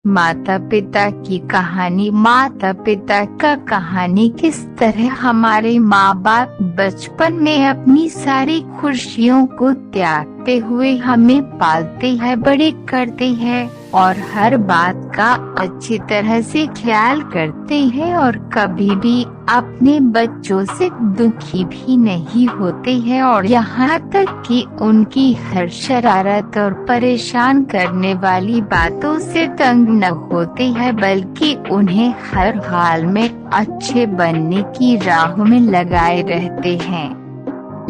माता पिता की कहानी। माता पिता का कहानी किस तरह हमारे माँ बाप बचपन में अपनी सारी खुशियों को त्यागते हुए हमें पालते हैं, बड़े करते हैं और हर बात का अच्छी तरह से ख्याल करते हैं और कभी भी अपने बच्चों से दुखी भी नहीं होते हैं और यहाँ तक कि उनकी हर शरारत और परेशान करने वाली बातों से तंग न होते हैं, बल्कि उन्हें हर हाल में अच्छे बनने की राह में लगाए रहते हैं।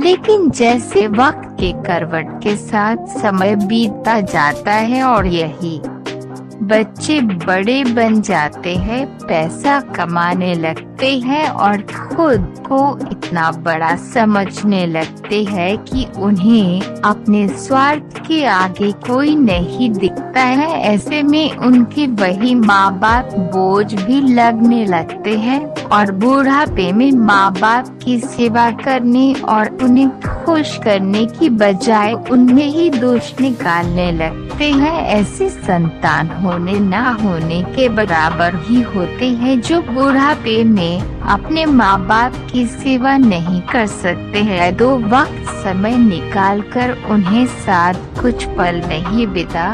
लेकिन जैसे वक्त के करवट के साथ समय बीतता जाता है और यही बच्चे बड़े बन जाते हैं, पैसा कमाने लगते हैं और खुद को इतना बड़ा समझने लगते हैं कि उन्हें अपने स्वार्थ के आगे कोई नहीं दिखता है, ऐसे में उनके वही माँ बाप बोझ भी लगने लगते हैं और बुढ़ापे में माँ बाप की सेवा करने और उन्हें खुश करने की बजाय उनमें ही दोष निकालने लगते हैं। ऐसे संतान होने ना होने के बराबर ही होते हैं जो बुढ़ापे में अपने माँ बाप की सेवा नहीं कर सकते हैं, दो वक्त समय निकालकर उन्हें साथ कुछ पल नहीं बिता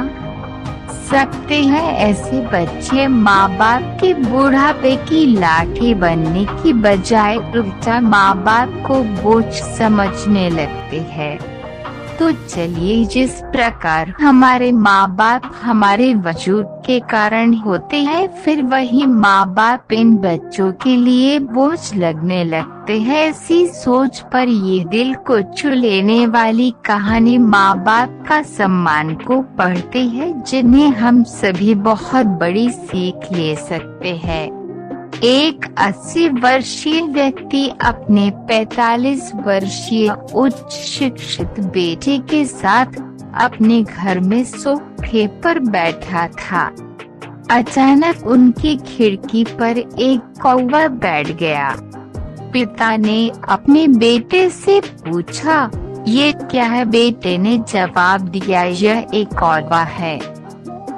सकते हैं। ऐसे बच्चे माँ बाप के बुढ़ापे की लाठी बनने की बजाय उल्टा माँ बाप को बोझ समझने लगते हैं। तो चलिए, जिस प्रकार हमारे माँ बाप हमारे वजूद के कारण होते हैं, फिर वही माँ बाप इन बच्चों के लिए बोझ लगने लगते हैं। ऐसी सोच पर ये दिल को छू लेने वाली कहानी माँ बाप का सम्मान को पढ़ते हैं, जिन्हें हम सभी बहुत बड़ी सीख ले सकते हैं। एक 80 वर्षीय व्यक्ति अपने 45 वर्षीय उच्च शिक्षित बेटे के साथ अपने घर में सोफे पर बैठा था। अचानक उनकी खिड़की पर एक कौवा बैठ गया। पिता ने अपने बेटे से पूछा, ये क्या है? बेटे ने जवाब दिया, यह एक कौवा है।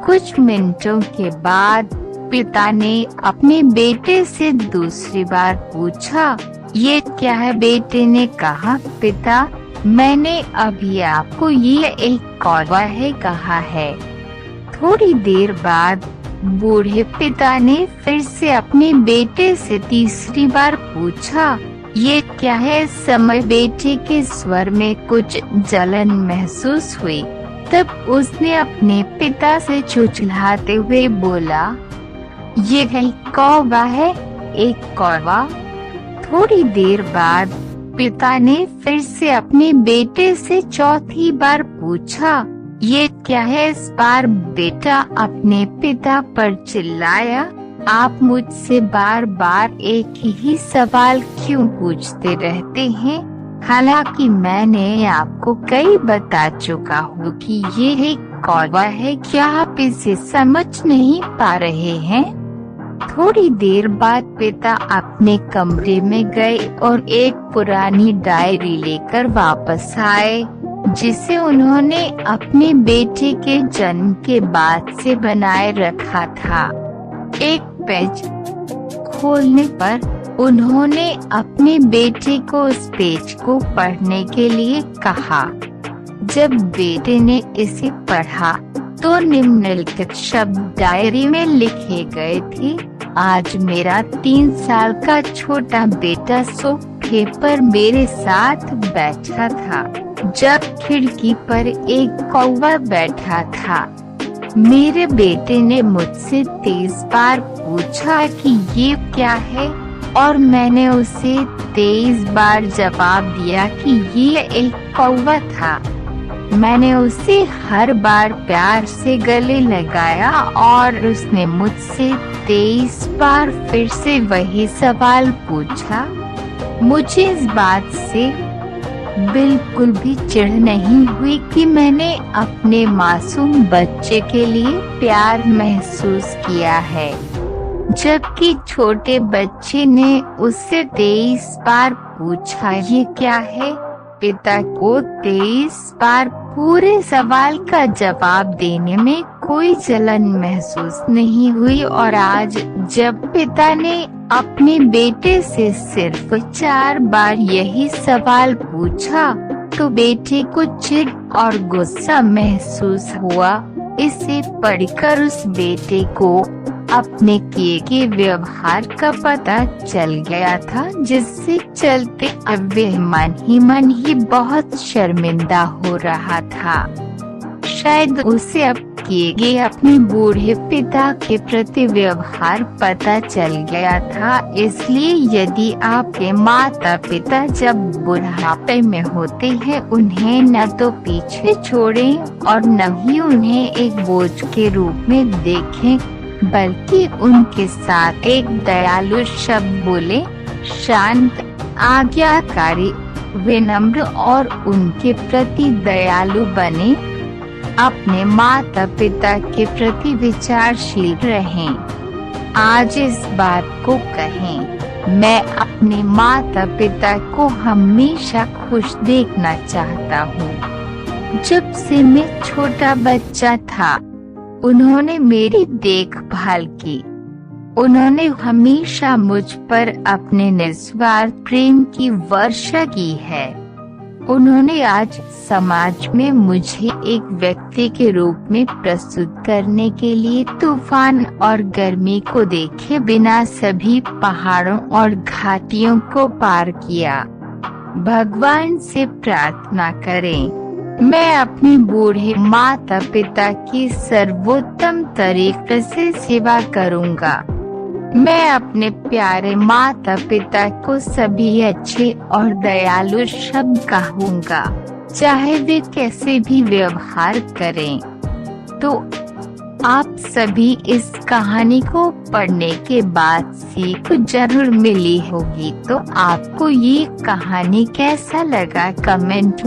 कुछ मिनटों के बाद पिता ने अपने बेटे से दूसरी बार पूछा, ये क्या है? बेटे ने कहा, पिता, मैंने अभी आपको ये एक कौवा है कहा है। थोड़ी देर बाद बूढ़े पिता ने फिर से अपने बेटे से तीसरी बार पूछा, ये क्या है? इस समय बेटे के स्वर में कुछ जलन महसूस हुई। तब उसने अपने पिता से चुचलाते हुए बोला, ये कौवा है, एक कौवा। थोड़ी देर बाद पिता ने फिर से अपने बेटे से चौथी बार पूछा, ये क्या है? इस बार बेटा अपने पिता पर चिल्लाया, आप मुझसे बार बार एक ही सवाल क्यों पूछते रहते हैं? हालांकि मैंने आपको कई बता चुका हूँ कि ये एक कौवा है, क्या आप इसे समझ नहीं पा रहे हैं? थोड़ी देर बाद पिता अपने कमरे में गए और एक पुरानी डायरी लेकर वापस आए, जिसे उन्होंने अपने बेटे के जन्म के बाद से बनाए रखा था। एक पेज खोलने पर उन्होंने अपने बेटे को उस पेज को पढ़ने के लिए कहा। जब बेटे ने इसे पढ़ा तो निम्नलिखित शब्द डायरी में लिखे गए थे, आज मेरा 3 साल का छोटा बेटा सोफे पर मेरे साथ बैठा था जब खिड़की पर एक कौवा बैठा था। मेरे बेटे ने मुझसे 23 बार पूछा कि ये क्या है और मैंने उसे 23 बार जवाब दिया कि ये एक कौवा था। मैंने उसे हर बार प्यार से गले लगाया और उसने मुझसे 23 बार फिर से वही सवाल पूछा। मुझे इस बात से बिल्कुल भी चिढ़ नहीं हुई कि मैंने अपने मासूम बच्चे के लिए प्यार महसूस किया है, जबकि छोटे बच्चे ने उससे 23 बार पूछा, ये क्या है? पिता को 23 बार पूरे सवाल का जवाब देने में कोई जलन महसूस नहीं हुई और आज जब पिता ने अपने बेटे से सिर्फ 4 बार यही सवाल पूछा तो बेटे को चिढ़ और गुस्सा महसूस हुआ। इसे पढ़कर उस बेटे को अपने किए के व्यवहार का पता चल गया था, जिससे चलते अब वह मन ही बहुत शर्मिंदा हो रहा था। शायद उसे अब किए गए अपने बूढ़े पिता के प्रति व्यवहार पता चल गया था। इसलिए यदि आपके माता पिता जब बुढ़ापे में होते हैं, उन्हें न तो पीछे छोड़ें और न ही उन्हें एक बोझ के रूप में देखें, बल्कि उनके साथ एक दयालु शब्द बोले, शांत, आज्ञाकारी, विनम्र और उनके प्रति दयालु बने। अपने माता पिता के प्रति विचारशील रहें। आज इस बात को कहें, मैं अपने माता पिता को हमेशा खुश देखना चाहता हूँ। जब से मैं छोटा बच्चा था, उन्होंने मेरी देखभाल की। उन्होंने हमेशा मुझ पर अपने निस्वार्थ प्रेम की वर्षा की है। उन्होंने आज समाज में मुझे एक व्यक्ति के रूप में प्रस्तुत करने के लिए तूफान और गर्मी को देखे बिना सभी पहाड़ों और घाटियों को पार किया। भगवान से प्रार्थना करें, मैं अपने बूढ़े माता पिता की सर्वोत्तम तरीके से सेवा करूंगा। मैं अपने प्यारे माता पिता को सभी अच्छे और दयालु शब्द कहूँगा, चाहे वे कैसे भी व्यवहार करें। तो आप सभी इस कहानी को पढ़ने के बाद सीख जरूर मिली होगी। तो आपको ये कहानी कैसा लगा, कमेंट में